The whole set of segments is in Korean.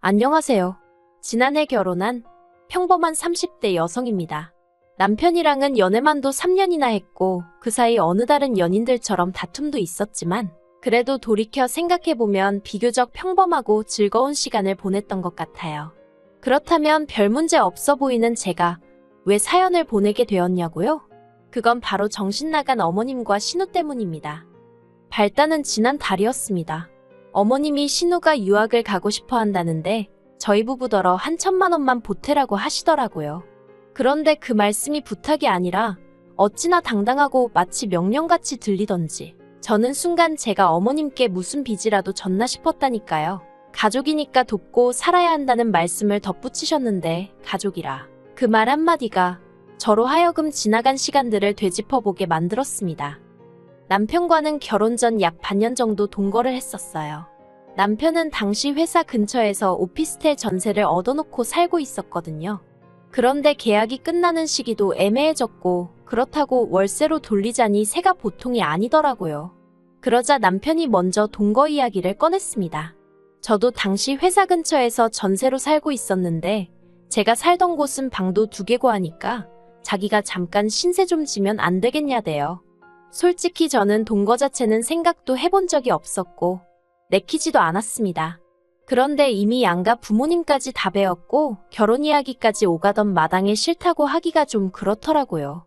안녕하세요. 지난해 결혼한 평범한 30대 여성입니다. 남편이랑은 연애만도 3년이나 했고 그 사이 어느 다른 연인들처럼 다툼도 있었지만 그래도 돌이켜 생각해보면 비교적 평범하고 즐거운 시간을 보냈던 것 같아요. 그렇다면 별 문제 없어 보이는 제가 왜 사연을 보내게 되었냐고요? 그건 바로 정신나간 어머님과 신우 때문입니다. 발단은 지난 달이었습니다. 어머님이 신우가 유학을 가고 싶어 한다는데 저희 부부더러 한 1,000만 원만 보태라고 하시더라고요. 그런데 그 말씀이 부탁이 아니라 어찌나 당당하고 마치 명령같이 들리던지 저는 순간 제가 어머님께 무슨 빚이라도 졌나 싶었다니까요. 가족이니까 돕고 살아야 한다는 말씀을 덧붙이셨는데 가족이라 그 말 한마디가 저로 하여금 지나간 시간들을 되짚어보게 만들었습니다. 남편과는 결혼 전 약 반년 정도 동거를 했었어요. 남편은 당시 회사 근처에서 오피스텔 전세를 얻어놓고 살고 있었거든요. 그런데 계약이 끝나는 시기도 애매해졌고 그렇다고 월세로 돌리자니 새가 보통이 아니더라고요. 그러자 남편이 먼저 동거 이야기를 꺼냈습니다. 저도 당시 회사 근처에서 전세로 살고 있었는데 제가 살던 곳은 방도 2개고 하니까 자기가 잠깐 신세 좀 지면 안 되겠냐대요. 솔직히 저는 동거 자체는 생각도 해본 적이 없었고 내키지도 않았습니다. 그런데 이미 양가 부모님까지 다 배웠고 결혼 이야기까지 오가던 마당에 싫다고 하기가 좀 그렇더라고요.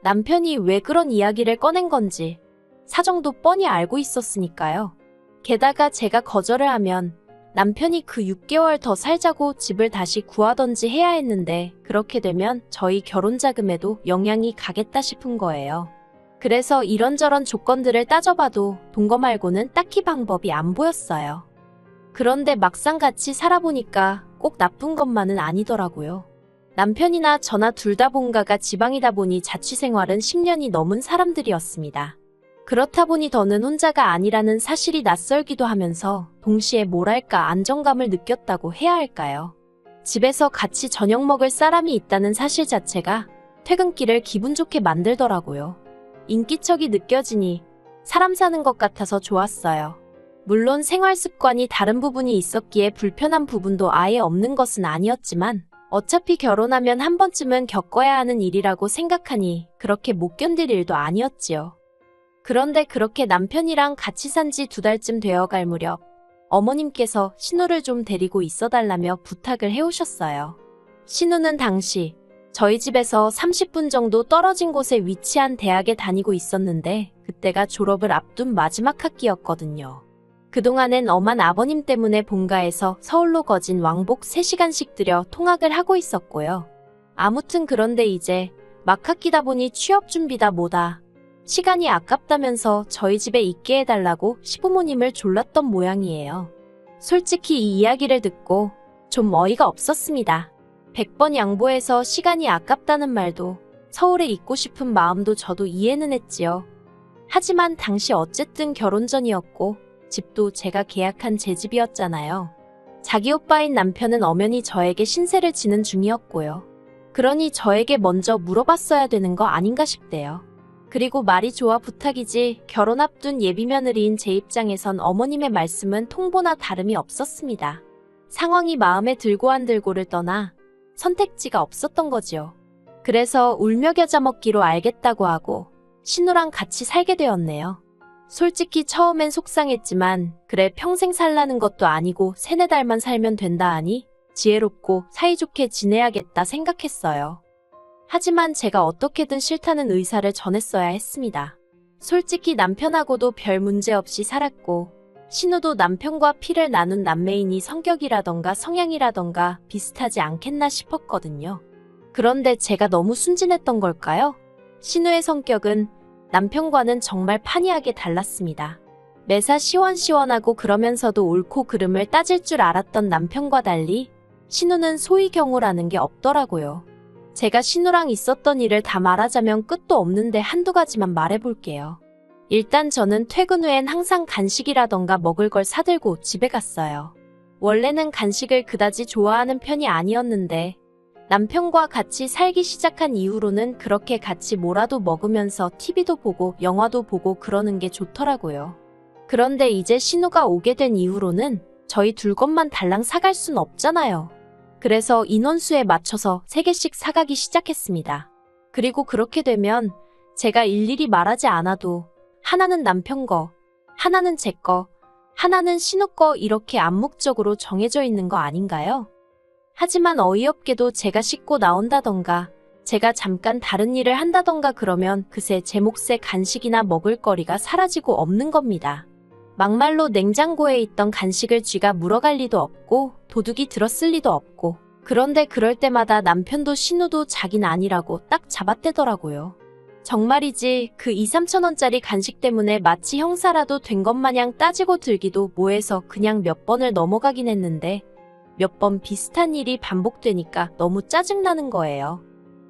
남편이 왜 그런 이야기를 꺼낸 건지 사정도 뻔히 알고 있었으니까요. 게다가 제가 거절을 하면 남편이 그 6개월 더 살자고 집을 다시 구하던지 해야 했는데 그렇게 되면 저희 결혼 자금에도 영향이 가겠다 싶은 거예요. 그래서 이런저런 조건들을 따져봐도 동거 말고는 딱히 방법이 안 보였어요. 그런데 막상 같이 살아보니까 꼭 나쁜 것만은 아니더라고요. 남편이나 저나 둘 다 본가가 지방이다 보니 자취생활은 10년이 넘은 사람들이었습니다. 그렇다 보니 더는 혼자가 아니라는 사실이 낯설기도 하면서 동시에 뭐랄까 안정감을 느꼈다고 해야 할까요? 집에서 같이 저녁 먹을 사람이 있다는 사실 자체가 퇴근길을 기분 좋게 만들더라고요. 인기척이 느껴지니 사람 사는 것 같아서 좋았어요. 물론 생활 습관이 다른 부분이 있었기에 불편한 부분도 아예 없는 것은 아니었지만 어차피 결혼하면 한 번쯤은 겪어야 하는 일이라고 생각하니 그렇게 못 견딜 일도 아니었지요. 그런데 그렇게 남편이랑 같이 산 지 2달쯤 되어갈 무렵 어머님께서 신우를 좀 데리고 있어달라며 부탁을 해오셨어요. 신우는 당시 저희 집에서 30분 정도 떨어진 곳에 위치한 대학에 다니고 있었는데 그때가 졸업을 앞둔 마지막 학기였거든요. 그동안엔 엄한 아버님 때문에 본가에서 서울로 거진 왕복 3시간씩 들여 통학을 하고 있었고요. 아무튼 그런데 이제 막 학기다 보니 취업 준비다 뭐다. 시간이 아깝다면서 저희 집에 있게 해달라고 시부모님을 졸랐던 모양이에요. 솔직히 이 이야기를 듣고 좀 어이가 없었습니다. 100번 양보해서 시간이 아깝다는 말도 서울에 있고 싶은 마음도 저도 이해는 했지요. 하지만 당시 어쨌든 결혼 전이었고 집도 제가 계약한 제 집이었잖아요. 자기 오빠인 남편은 엄연히 저에게 신세를 지는 중이었고요. 그러니 저에게 먼저 물어봤어야 되는 거 아닌가 싶대요. 그리고 말이 좋아 부탁이지 결혼 앞둔 예비며느리인 제 입장에선 어머님의 말씀은 통보나 다름이 없었습니다. 상황이 마음에 들고 안 들고를 떠나 선택지가 없었던 거지요. 그래서 울며 겨자 먹기로 알겠다고 하고 신우랑 같이 살게 되었네요. 솔직히 처음엔 속상했지만 그래 평생 살라는 것도 아니고 3-4달만 살면 된다 하니 지혜롭고 사이좋게 지내야겠다 생각했어요. 하지만 제가 어떻게든 싫다는 의사를 전했어야 했습니다. 솔직히 남편하고도 별 문제 없이 살았고 신우도 남편과 피를 나눈 남매이니 성격이라던가 성향이라던가 비슷하지 않겠나 싶었거든요. 그런데 제가 너무 순진했던 걸까요? 신우의 성격은 남편과는 정말 판이하게 달랐습니다. 매사 시원시원하고 그러면서도 옳고 그름을 따질 줄 알았던 남편과 달리 신우는 소위 경우라는 게 없더라고요. 제가 신우랑 있었던 일을 다 말하자면 끝도 없는데 한두 가지만 말해볼게요. 일단 저는 퇴근 후엔 항상 간식이라던가 먹을 걸 사들고 집에 갔어요. 원래는 간식을 그다지 좋아하는 편이 아니었는데 남편과 같이 살기 시작한 이후로는 그렇게 같이 뭐라도 먹으면서 TV도 보고 영화도 보고 그러는 게 좋더라고요. 그런데 이제 신우가 오게 된 이후로는 저희 둘 것만 달랑 사갈 순 없잖아요. 그래서 인원수에 맞춰서 3개씩 사가기 시작했습니다. 그리고 그렇게 되면 제가 일일이 말하지 않아도 하나는 남편 거, 하나는 제 거, 하나는 신우 거 이렇게 암묵적으로 정해져 있는 거 아닌가요? 하지만 어이없게도 제가 씻고 나온다던가 제가 잠깐 다른 일을 한다던가 그러면 그새 제 몫의 간식이나 먹을거리가 사라지고 없는 겁니다. 막말로 냉장고에 있던 간식을 쥐가 물어갈 리도 없고 도둑이 들었을 리도 없고 그런데 그럴 때마다 남편도 신우도 자긴 아니라고 딱 잡아떼더라고요. 정말이지 그 2, 3천 원짜리 간식 때문에 마치 형사라도 된 것 마냥 따지고 들기도 뭐해서 그냥 몇 번을 넘어가긴 했는데 몇 번 비슷한 일이 반복되니까 너무 짜증나는 거예요.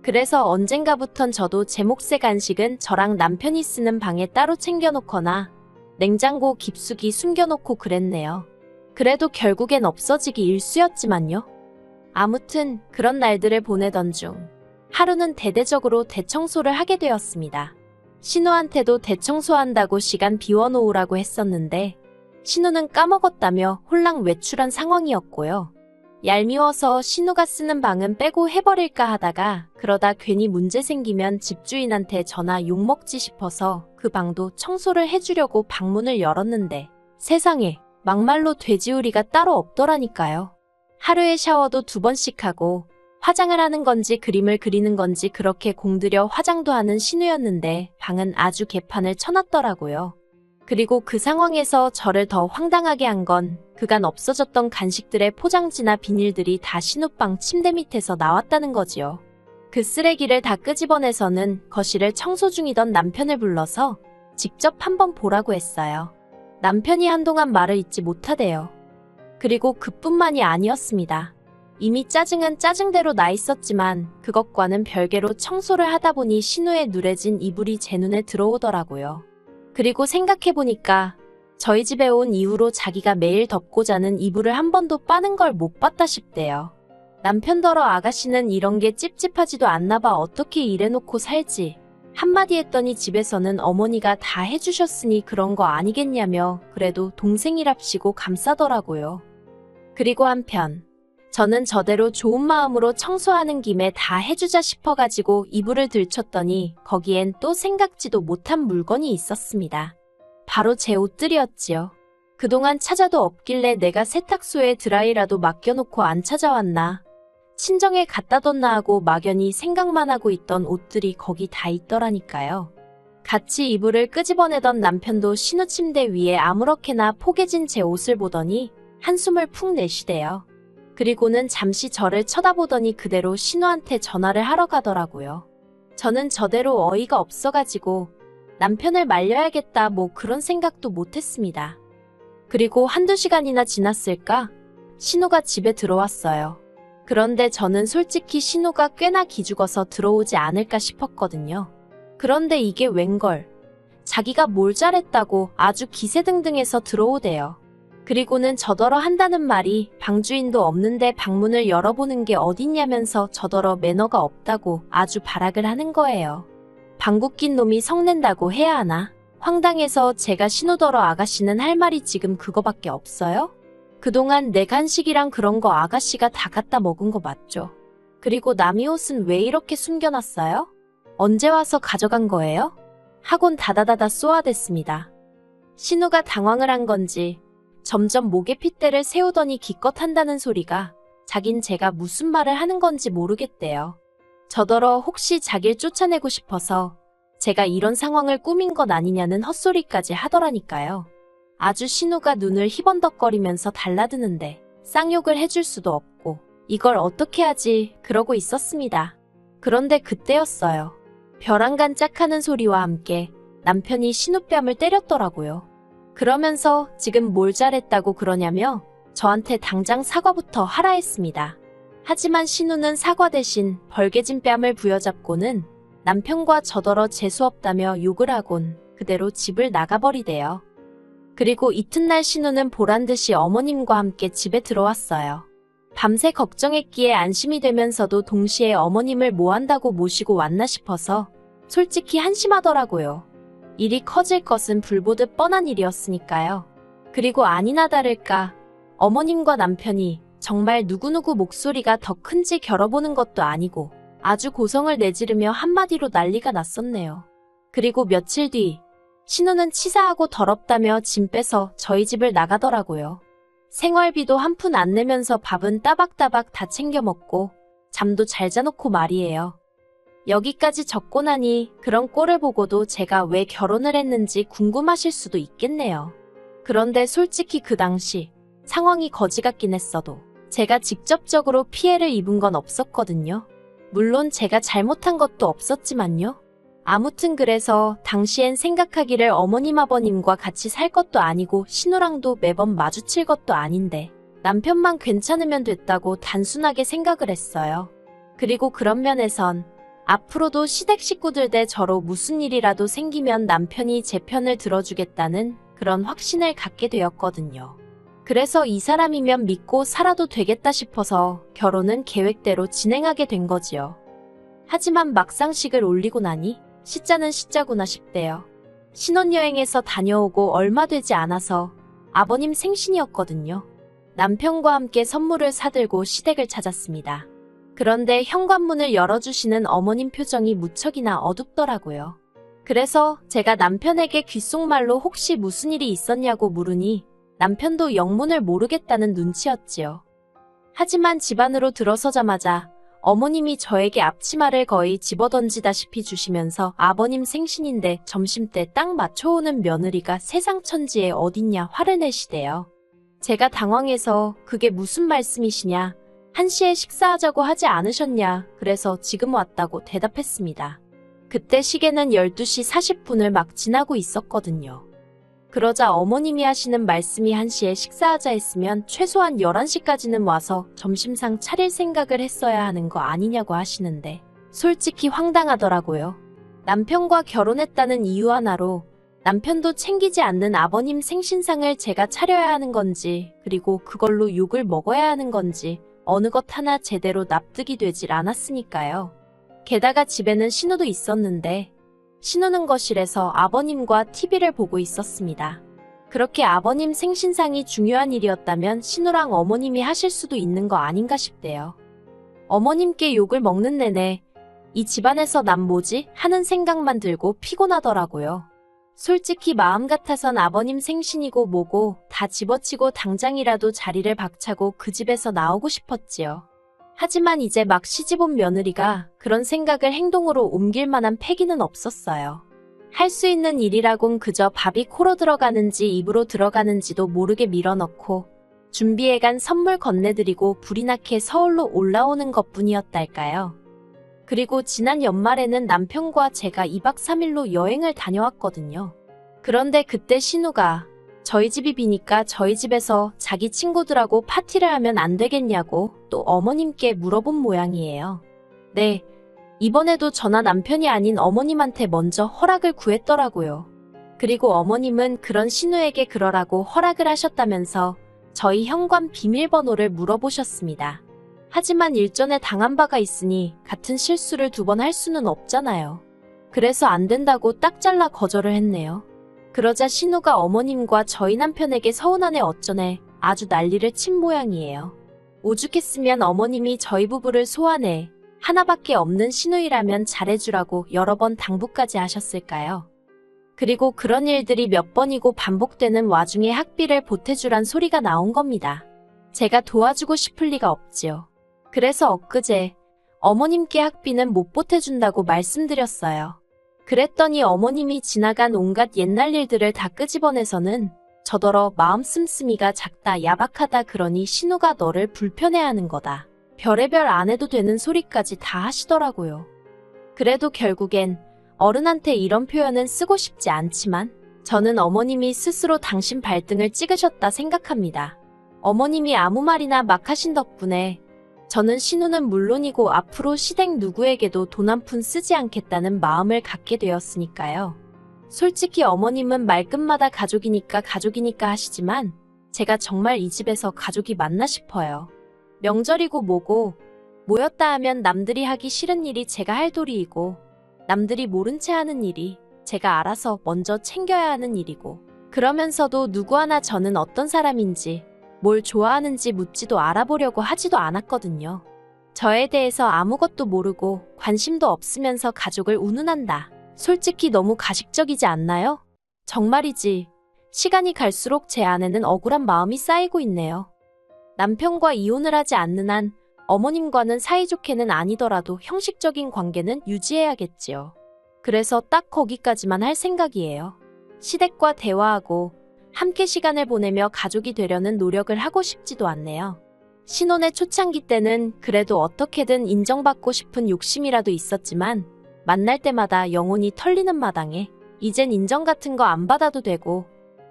그래서 언젠가부턴 저도 제 몫의 간식은 저랑 남편이 쓰는 방에 따로 챙겨놓거나 냉장고 깊숙이 숨겨놓고 그랬네요. 그래도 결국엔 없어지기 일쑤였지만요. 아무튼 그런 날들을 보내던 중 하루는 대대적으로 대청소를 하게 되었습니다. 신우한테도 대청소한다고 시간 비워놓으라고 했었는데 신우는 까먹었다며 홀랑 외출한 상황이었고요. 얄미워서 신우가 쓰는 방은 빼고 해버릴까 하다가 그러다 괜히 문제 생기면 집주인한테 전화 욕먹지 싶어서 그 방도 청소를 해주려고 방문을 열었는데 세상에 막말로 돼지우리가 따로 없더라니까요. 하루에 샤워도 2번씩 하고 화장을 하는 건지 그림을 그리는 건지 그렇게 공들여 화장도 하는 신우였는데 방은 아주 개판을 쳐놨더라고요. 그리고 그 상황에서 저를 더 황당하게 한 건 그간 없어졌던 간식들의 포장지나 비닐들이 다 신우방 침대 밑에서 나왔다는 거지요. 그 쓰레기를 다 끄집어내서는 거실을 청소 중이던 남편을 불러서 직접 한번 보라고 했어요. 남편이 한동안 말을 잇지 못하대요. 그리고 그뿐만이 아니었습니다. 이미 짜증은 짜증대로 나 있었지만 그것과는 별개로 청소를 하다 보니 신우의 누래진 이불이 제 눈에 들어오더라고요. 그리고 생각해보니까 저희 집에 온 이후로 자기가 매일 덮고 자는 이불을 한 번도 빠는 걸 못 봤다 싶대요. 남편더러 아가씨는 이런 게 찝찝하지도 않나 봐 어떻게 이래놓고 살지. 한마디 했더니 집에서는 어머니가 다 해주셨으니 그런 거 아니겠냐며 그래도 동생이랍시고 감싸더라고요. 그리고 한편 저는 저대로 좋은 마음으로 청소하는 김에 다 해주자 싶어가지고 이불을 들쳤더니 거기엔 또 생각지도 못한 물건이 있었습니다. 바로 제 옷들이었지요. 그동안 찾아도 없길래 내가 세탁소에 드라이라도 맡겨놓고 안 찾아왔나. 친정에 갖다 뒀나 하고 막연히 생각만 하고 있던 옷들이 거기 다 있더라니까요. 같이 이불을 끄집어내던 남편도 신우 침대 위에 아무렇게나 포개진 제 옷을 보더니 한숨을 푹 내쉬대요. 그리고는 잠시 저를 쳐다보더니 그대로 신우한테 전화를 하러 가더라고요. 저는 저대로 어이가 없어가지고 남편을 말려야겠다 뭐 그런 생각도 못했습니다. 그리고 1~2시간이나 지났을까? 신우가 집에 들어왔어요. 그런데 저는 솔직히 신우가 꽤나 기죽어서 들어오지 않을까 싶었거든요. 그런데 이게 웬걸. 자기가 뭘 잘했다고 아주 기세등등해서 들어오대요. 그리고는 저더러 한다는 말이 방주인도 없는데 방문을 열어보는 게 어딨냐면서 저더러 매너가 없다고 아주 발악을 하는 거예요. 방구 낀 놈이 성낸다고 해야 하나? 황당해서 제가 신우더러 아가씨는 할 말이 지금 그거밖에 없어요? 그동안 내 간식이랑 그런 거 아가씨가 다 갖다 먹은 거 맞죠? 그리고 남이 옷은 왜 이렇게 숨겨놨어요? 언제 와서 가져간 거예요? 하곤 다다다다 쏘아댔습니다. 신우가 당황을 한 건지 점점 목에 핏대를 세우더니 기껏 한다는 소리가 자긴 제가 무슨 말을 하는 건지 모르겠대요. 저더러 혹시 자길 쫓아내고 싶어서 제가 이런 상황을 꾸민 것 아니냐는 헛소리까지 하더라니까요. 아주 신우가 눈을 희번덕거리면서 달라드는데 쌍욕을 해줄 수도 없고 이걸 어떻게 하지 그러고 있었습니다. 그런데 그때였어요. 벼랑간 짝하는 소리와 함께 남편이 신우 뺨을 때렸더라고요. 그러면서 지금 뭘 잘했다고 그러냐며 저한테 당장 사과부터 하라 했습니다. 하지만 신우는 사과 대신 벌개진 뺨을 부여잡고는 남편과 저더러 재수없다며 욕을 하곤 그대로 집을 나가버리대요. 그리고 이튿날 신우는 보란듯이 어머님과 함께 집에 들어왔어요. 밤새 걱정했기에 안심이 되면서도 동시에 어머님을 뭐 한다고 모시고 왔나 싶어서 솔직히 한심하더라고요. 일이 커질 것은 불보듯 뻔한 일이었으니까요. 그리고 아니나 다를까 어머님과 남편이 정말 누구누구 목소리가 더 큰지 겨뤄보는 것도 아니고 아주 고성을 내지르며 한마디로 난리가 났었네요. 그리고 며칠 뒤 신우는 치사하고 더럽다며 짐 빼서 저희 집을 나가더라고요. 생활비도 한 푼 안 내면서 밥은 따박따박 다 챙겨 먹고 잠도 잘 자놓고 말이에요. 여기까지 적고 나니 그런 꼴을 보고도 제가 왜 결혼을 했는지 궁금하실 수도 있겠네요. 그런데 솔직히 그 당시 상황이 거지 같긴 했어도 제가 직접적으로 피해를 입은 건 없었거든요. 물론 제가 잘못한 것도 없었지만요. 아무튼 그래서 당시엔 생각하기를 어머님 아버님과 같이 살 것도 아니고 신우랑도 매번 마주칠 것도 아닌데 남편만 괜찮으면 됐다고 단순하게 생각을 했어요. 그리고 그런 면에선 앞으로도 시댁 식구들 대 저로 무슨 일이라도 생기면 남편이 제 편을 들어주겠다는 그런 확신을 갖게 되었거든요. 그래서 이 사람이면 믿고 살아도 되겠다 싶어서 결혼은 계획대로 진행하게 된 거지요. 하지만 막상식을 올리고 나니 시자는 시자구나 싶대요. 신혼여행에서 다녀오고 얼마 되지 않아서 아버님 생신이었거든요. 남편과 함께 선물을 사들고 시댁을 찾았습니다. 그런데 현관문을 열어주시는 어머님 표정이 무척이나 어둡더라고요. 그래서 제가 남편에게 귓속말로 혹시 무슨 일이 있었냐고 물으니 남편도 영문을 모르겠다는 눈치였지요. 하지만 집 안으로 들어서자마자 어머님이 저에게 앞치마를 거의 집어던지다시피 주시면서 아버님 생신인데 점심때 딱 맞춰오는 며느리가 세상 천지에 어딨냐 화를 내시대요. 제가 당황해서 그게 무슨 말씀이시냐, 1시에 식사하자고 하지 않으셨냐, 그래서 지금 왔다고 대답했습니다. 그때 시계는 12시 40분을 막 지나고 있었거든요. 그러자 어머님이 하시는 말씀이 1시에 식사하자 했으면 최소한 11시까지는 와서 점심상 차릴 생각을 했어야 하는 거 아니냐고 하시는데 솔직히 황당하더라고요. 남편과 결혼했다는 이유 하나로 남편도 챙기지 않는 아버님 생신상을 제가 차려야 하는 건지 그리고 그걸로 욕을 먹어야 하는 건지 어느 것 하나 제대로 납득이 되질 않았으니까요. 게다가 집에는 신우도 있었는데 신우는 거실에서 아버님과 TV를 보고 있었습니다. 그렇게 아버님 생신상이 중요한 일이었다면 신우랑 어머님이 하실 수도 있는 거 아닌가 싶대요. 어머님께 욕을 먹는 내내 이 집안에서 난 뭐지? 하는 생각만 들고 피곤하더라고요. 솔직히 마음 같아선 아버님 생신이고 뭐고 다 집어치고 당장이라도 자리를 박차고 그 집에서 나오고 싶었지요. 하지만 이제 막 시집온 며느리가 그런 생각을 행동으로 옮길 만한 패기는 없었어요. 할 수 있는 일이라곤 그저 밥이 코로 들어가는지 입으로 들어가는지도 모르게 밀어넣고 준비해간 선물 건네드리고 불이 나게 서울로 올라오는 것뿐이었달까요. 그리고 지난 연말에는 남편과 제가 2박 3일로 여행을 다녀왔거든요. 그런데 그때 신우가 저희 집이 비니까 저희 집에서 자기 친구들하고 파티를 하면 안 되겠냐고 또 어머님께 물어본 모양이에요. 네, 이번에도 저나 남편이 아닌 어머님한테 먼저 허락을 구했더라고요. 그리고 어머님은 그런 신우에게 그러라고 허락을 하셨다면서 저희 현관 비밀번호를 물어보셨습니다. 하지만 일전에 당한 바가 있으니 같은 실수를 2번 할 수는 없잖아요. 그래서 안 된다고 딱 잘라 거절을 했네요. 그러자 신우가 어머님과 저희 남편에게 서운하네 어쩌네 아주 난리를 친 모양이에요. 오죽했으면 어머님이 저희 부부를 소환해 하나밖에 없는 신우이라면 잘해주라고 여러 번 당부까지 하셨을까요? 그리고 그런 일들이 몇 번이고 반복되는 와중에 학비를 보태주란 소리가 나온 겁니다. 제가 도와주고 싶을 리가 없지요. 그래서 엊그제 어머님께 학비는 못 보태준다고 말씀드렸어요. 그랬더니 어머님이 지나간 온갖 옛날 일들을 다 끄집어내서는 저더러 마음 씀씀이가 작다 야박하다 그러니 신우가 너를 불편해하는 거다. 별의별 안 해도 되는 소리까지 다 하시더라고요. 그래도 결국엔 어른한테 이런 표현은 쓰고 싶지 않지만 저는 어머님이 스스로 당신 발등을 찍으셨다 생각합니다. 어머님이 아무 말이나 막 하신 덕분에 저는 신우는 물론이고 앞으로 시댁 누구에게도 돈 한 푼 쓰지 않겠다는 마음을 갖게 되었으니까요. 솔직히 어머님은 말끝마다 가족이니까 하시지만 제가 정말 이 집에서 가족이 맞나 싶어요. 명절이고 뭐고 모였다 하면 남들이 하기 싫은 일이 제가 할 도리이고 남들이 모른 채 하는 일이 제가 알아서 먼저 챙겨야 하는 일이고 그러면서도 누구 하나 저는 어떤 사람인지 뭘 좋아하는지 묻지도 알아보려고 하지도 않았거든요. 저에 대해서 아무것도 모르고 관심도 없으면서 가족을 운운한다. 솔직히 너무 가식적이지 않나요? 정말이지. 시간이 갈수록 제 안에는 억울한 마음이 쌓이고 있네요. 남편과 이혼을 하지 않는 한 어머님과는 사이좋게는 아니더라도 형식적인 관계는 유지해야겠지요. 그래서 딱 거기까지만 할 생각이에요. 시댁과 대화하고 함께 시간을 보내며 가족이 되려는 노력을 하고 싶지도 않네요. 신혼의 초창기 때는 그래도 어떻게든 인정받고 싶은 욕심이라도 있었지만 만날 때마다 영혼이 털리는 마당에 이젠 인정 같은 거 안 받아도 되고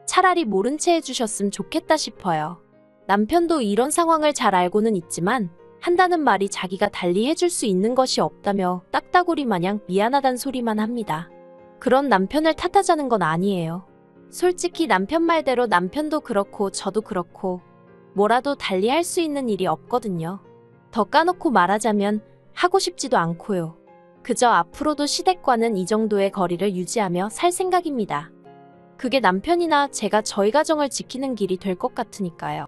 차라리 모른 채 해주셨으면 좋겠다 싶어요. 남편도 이런 상황을 잘 알고는 있지만 한다는 말이 자기가 달리 해줄 수 있는 것이 없다며 딱따구리 마냥 미안하단 소리만 합니다. 그런 남편을 탓하자는 건 아니에요. 솔직히 남편 말대로 남편도 그렇고 저도 그렇고 뭐라도 달리 할 수 있는 일이 없거든요. 더 까놓고 말하자면 하고 싶지도 않고요. 그저 앞으로도 시댁과는 이 정도의 거리를 유지하며 살 생각입니다. 그게 남편이나 제가 저희 가정을 지키는 길이 될 것 같으니까요.